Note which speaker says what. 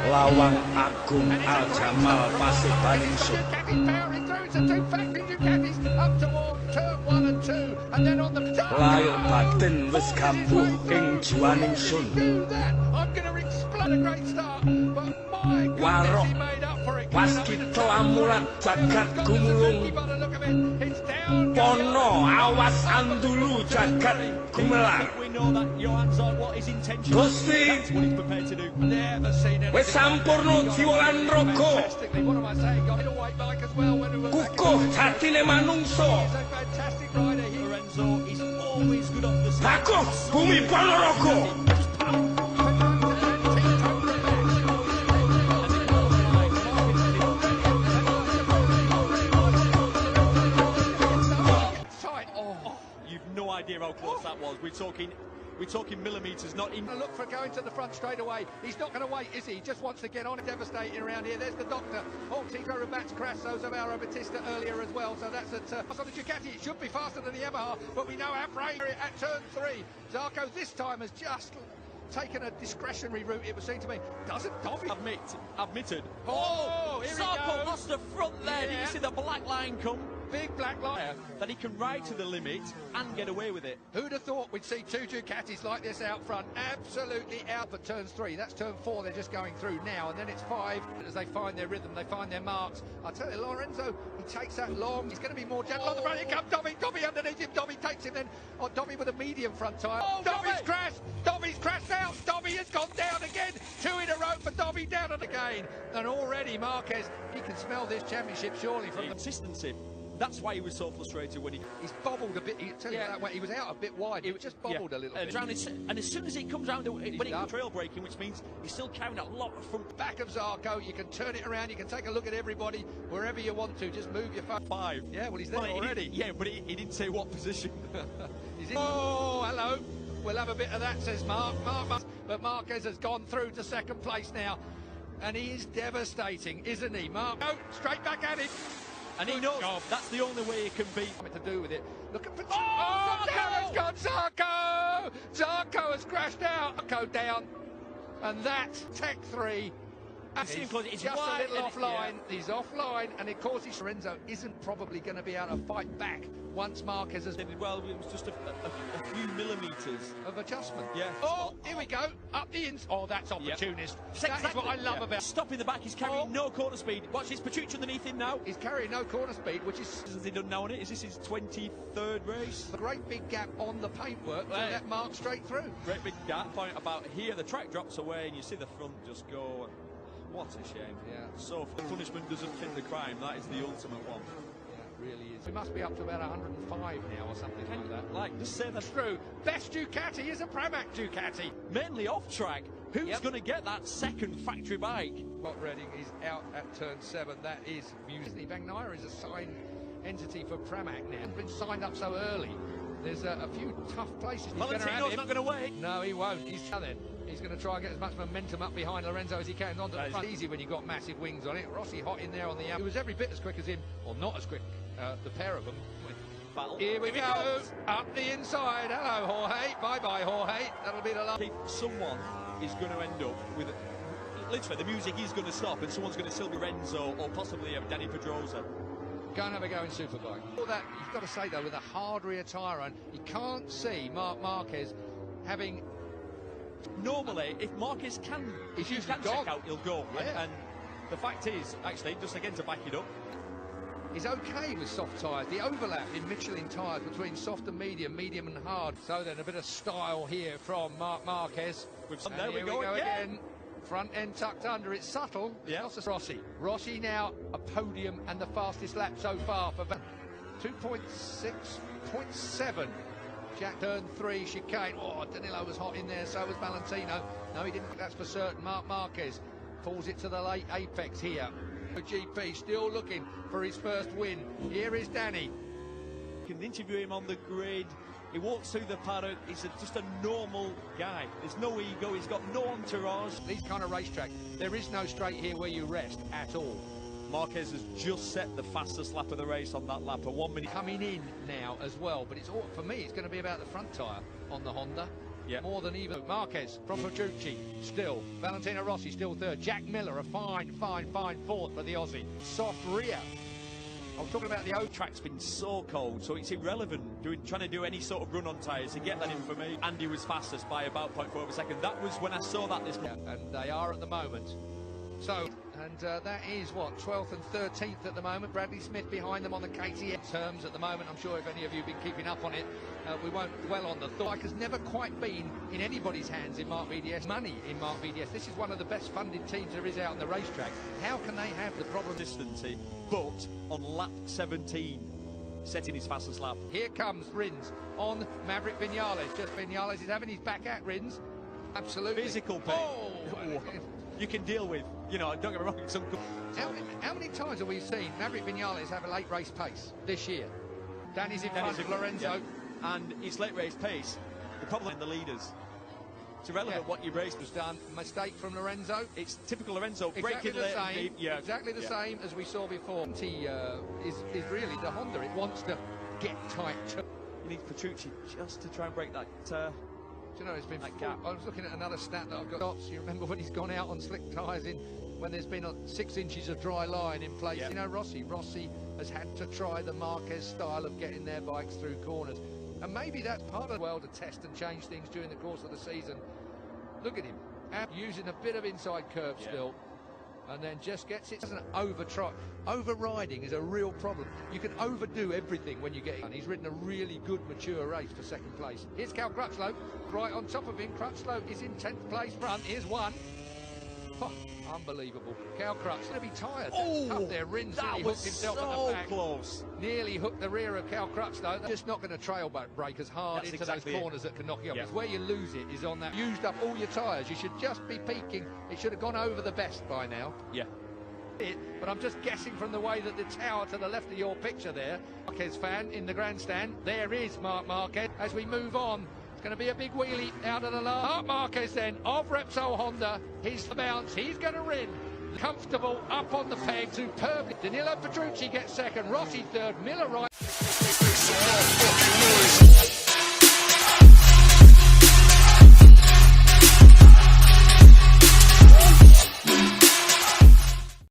Speaker 1: Lawang Agung Al-Jamal Pasir Baningsun. Layo batin wis kambuh ing jiwaning sun. Warok waskita amulat jagat gumulung. Pono awas andulu jagat gumelar. Gusti wis sampurna jiwa lan raga. Kukuh jatine manungsa. Bagus bumi Ponorogo.
Speaker 2: No idea how close that was. We're talking millimetres, not in.
Speaker 3: Look for going to the front straight away. He's not going to wait, is he? He just wants to get on. Devastating around here. There's the doctor. Oh, Tito Rabat's crashed. So's Alvaro Batista earlier as well. So that's at on the Ducati. It should be faster than the Yamaha, but we know Aprilia at turn 3. Zarco this time has just taken a discretionary route, it would seem to me. Doesn't Dobby
Speaker 2: admitted.
Speaker 3: Oh, here
Speaker 2: Zarco lost the front there. Did you see the black line come?
Speaker 3: Big black line.
Speaker 2: That he can ride to the limit and get away with it.
Speaker 3: Who'd have thought we'd see two Ducatis like this out front? Absolutely out for turns 3. That's turn 4 they're just going through now, and then it's 5 as they find their rhythm, they find their marks. I'll tell you, Lorenzo, he takes that long. He's going to be more gentle on the front. Here comes Dobby. Dobby underneath him. Dobby takes him then. Oh, Dobby with a medium front tyre. Oh, Dobby's crashed. Dobby's crashed out. Dobby has gone down again. 2 in a row for Dobby, down and again. And already Marquez, he can smell this championship surely from the
Speaker 2: consistency. That's why he was so frustrated when he's
Speaker 3: bobbled a bit. Tell you that way, he was out a bit wide. It just bobbled a little bit.
Speaker 2: And as soon as he comes round, when he trail braking, which means he's still carrying a lot from
Speaker 3: back of Zarco. You can turn it around. You can take a look at everybody wherever you want to. Just move your phone.
Speaker 2: 5.
Speaker 3: Yeah, well, he's there already.
Speaker 2: Yeah, but he didn't say what position.
Speaker 3: He's in. Oh, hello. We'll have a bit of that, says Marc. But Marquez has gone through to second place now, and he is devastating, isn't he, Marc? No, straight back at him.
Speaker 2: And he knows that's the only way he can beat.
Speaker 3: To do with it. Look at Petrucci. Oh, down has gone Zarco! Zarco has crashed out. Zarco down. And that Tech 3. He's just a little offline. He's offline, and of course, Lorenzo isn't probably going to be able to fight back once Marquez has.
Speaker 2: Well, it was just a few millimetres
Speaker 3: of adjustment.
Speaker 2: Yeah.
Speaker 3: Oh, here we go. Up the ins. Oh, that's opportunist. Yep. That is what I love about.
Speaker 2: Stopping the back. He's carrying no corner speed. Watch his Petrucci underneath him now.
Speaker 3: He's carrying no corner speed, which is.
Speaker 2: Has he done now on it? Is this his 23rd race?
Speaker 3: A great big gap on the paintwork to let Marc straight through.
Speaker 2: Great big gap. Point about here. The track drops away, and you see the front just go. What a shame.
Speaker 3: Yeah.
Speaker 2: So if the punishment doesn't fit the crime, that is the ultimate one.
Speaker 3: Yeah, it really is. We must be up to about 105 now or something like that.
Speaker 2: Like, just say that's
Speaker 3: true. Best Ducati is a Pramac Ducati.
Speaker 2: Mainly off track. Who's going to get that second factory bike?
Speaker 3: Scott Redding is out at turn 7. That is music. Van Nair is a signed entity for Pramac now. Been signed up so early. There's a few tough places.
Speaker 2: Valentino's not going to wait.
Speaker 3: No, he won't. He's going to try and get as much momentum up behind Lorenzo as he can onto the front. Easy when you've got massive wings on it. Rossi hot in there on the out. He was every bit as quick as him, or not as quick, the pair of them. Here we go. Up the inside. Hello, Jorge. Bye-bye, Jorge. That'll be the last.
Speaker 2: Someone is going to end up with... Literally, the music is going to stop, and someone's going to still be Renzo, or possibly Dani Pedrosa.
Speaker 3: Go and have a go in Superbike. All that, you've got to say, though, with a hard rear tyre on, you can't see Marc Marquez having...
Speaker 2: Normally, if Marquez can, if you can check out, he'll go.
Speaker 3: Yeah.
Speaker 2: And the fact is, actually, just again to back it up,
Speaker 3: he's okay with soft tyres. The overlap in Michelin tyres between soft and medium and hard. So then a bit of style here from Marc Marquez.
Speaker 2: There we go again.
Speaker 3: Front end tucked under. It's subtle.
Speaker 2: Yeah.
Speaker 3: Rossi. Rossi now a podium and the fastest lap so far for 2.6.7. Jack turn 3 chicane. Oh, Danilo was hot in there, so was Valentino. No, he didn't. That's for certain. Marc Marquez pulls it to the late apex here. GP still looking for his first win. Here is Dani.
Speaker 2: You can interview him on the grid. He walks through the paddock. He's just a normal guy. There's no ego. He's got no entourage.
Speaker 3: These kind of racetracks, there is no straight here where you rest at all.
Speaker 2: Marquez has just set the fastest lap of the race on that lap, a 1 minute.
Speaker 3: Coming in now as well, but it's all, for me, it's going to be about the front tyre on the Honda.
Speaker 2: Yeah.
Speaker 3: More than even. Marquez from Petrucci still. Valentino Rossi still third. Jack Miller a fine fourth for the Aussie. Soft rear.
Speaker 2: I was talking about the O-track's been so cold, so it's irrelevant trying to do any sort of run on tyres to get that in for me. Andy was fastest by about 0.4 of a second. That was when I saw that this morning.
Speaker 3: Yeah, and they are at the moment. So, and that is what, 12th and 13th at the moment. Bradley Smith behind them on the KTM terms at the moment. I'm sure if any of you have been keeping up on it, we won't dwell on the thought. Has never quite been in anybody's hands in Marc VDS. Money in Marc VDS. This is one of the best funded teams there is out on the racetrack. How can they have the problem?
Speaker 2: Consistency, but on lap 17, setting his fastest lap.
Speaker 3: Here comes Rins on Maverick Viñales. Just Viñales is having his back at Rins. Absolutely.
Speaker 2: Physical pain.
Speaker 3: Oh!
Speaker 2: You can deal with, you know, don't get me wrong, some...
Speaker 3: How many times have we seen Maverick Viñales have a late race pace this year? Danny's in front of Lorenzo.
Speaker 2: Yeah. And it's late race pace, the problem in the leaders. It's irrelevant what your race
Speaker 3: was done. Mistake from Lorenzo.
Speaker 2: It's typical Lorenzo.
Speaker 3: Exactly
Speaker 2: breaking
Speaker 3: the same.
Speaker 2: Yeah.
Speaker 3: Exactly the same as we saw before. He is really the Honda. It wants to get tight.
Speaker 2: You need Petrucci just to try and break that.
Speaker 3: Do you know, it's been.
Speaker 2: Gap.
Speaker 3: I was looking at another stat that I've got. You remember when he's gone out on slick tyres when there's been 6 inches of dry line in place.
Speaker 2: Yeah.
Speaker 3: You know, Rossi has had to try the Marquez style of getting their bikes through corners, and maybe that's part of well to test and change things during the course of the season. Look at him using a bit of inside curve still, and then just gets it. Doesn't over-try. Overriding is a real problem. You can overdo everything when you get in. He's ridden a really good, mature race for second place. Here's Cal Crutchlow, right on top of him. Crutchlow is in 10th place front. Here's one. Oh, unbelievable. Cal Crutchlow going to be tired. Up there, Rins nearly hooked himself at the back.
Speaker 2: Close.
Speaker 3: Nearly hooked the rear of Cal Crutchlow. They're just not going to trail brake as hard into those corners that can knock you off. It's where you lose it is on that. Used up all your tyres. You should just be peaking. It should have gone over the best by now.
Speaker 2: Yeah.
Speaker 3: But I'm just guessing from the way that the tower to the left of your picture there. Marquez fan in the grandstand. There is Marc Marquez. As we move on, it's going to be a big wheelie out of the last. Marc Marquez then of Repsol Honda. He's the bounce. He's going to win. Comfortable up on the peg. Superbly. Danilo Petrucci gets second. Rossi third. Miller right.